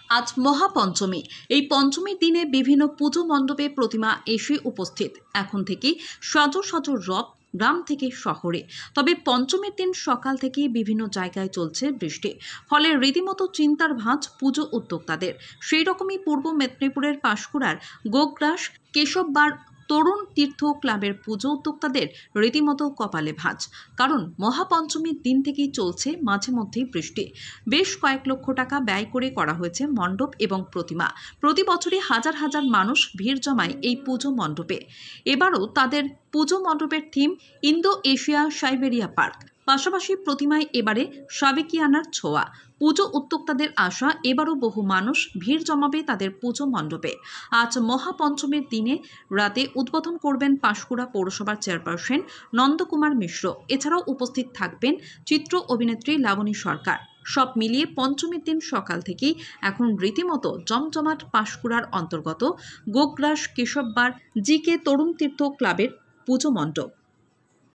আজ মহাপঞ্চমী। এই পঞ্চমীর দিনে বিভিন্ন পুজো মণ্ডপে প্রতিমা এসে উপস্থিত। এখন থেকেই সাজো সাজো রথ গ্রাম থেকে শহরে। তবে পঞ্চমীর দিন সকাল থেকে বিভিন্ন জায়গায় চলছে বৃষ্টি, ফলে রীতিমতো চিন্তার ভাঁজ পুজো উদ্যোক্তাদের। সেই রকমই পূর্ব মেদিনীপুরের পাঁশকুড়ার গোগ্রাস কেশববার তরুণ তীর্থ ক্লাবের পুজো উদ্যোক্তাদের রীতিমতো কপালে ভাঁজ। কারণ মহাপঞ্চমীর দিন থেকেই চলছে মাঝে মধ্যেই বৃষ্টি। বেশ কয়েক লক্ষ টাকা ব্যয় করে করা হয়েছে মণ্ডপ এবং প্রতিমা। প্রতি বছরই হাজার হাজার মানুষ ভিড় জমায় এই পুজো মণ্ডপে। এবারও তাদের পুজো মণ্ডপের theme Indo Asia Siberia park. পাশাপাশি প্রতিমায় এবারে সাবেকিয়ানার ছোঁয়া। পুজো উদ্যোক্তাদের আশা, এবারও বহু মানুষ ভিড় জমাবে তাদের পুজো মণ্ডপে। আজ মহাপঞ্চমীর দিনে রাতে উদ্বোধন করবেন পাঁশকুড়া পৌরসভার চেয়ারপারসন নন্দকুমার মিশ্র। এছাড়াও উপস্থিত থাকবেন চিত্র অভিনেত্রী লাবণী সরকার। সব মিলিয়ে পঞ্চমীর দিন সকাল থেকেই এখন রীতিমতো জমজমাট পাঁশকুড়ার অন্তর্গত গোগ্রাস কেশববার জিকে তরুণ তীর্থ ক্লাবের পুজো মণ্ডপ।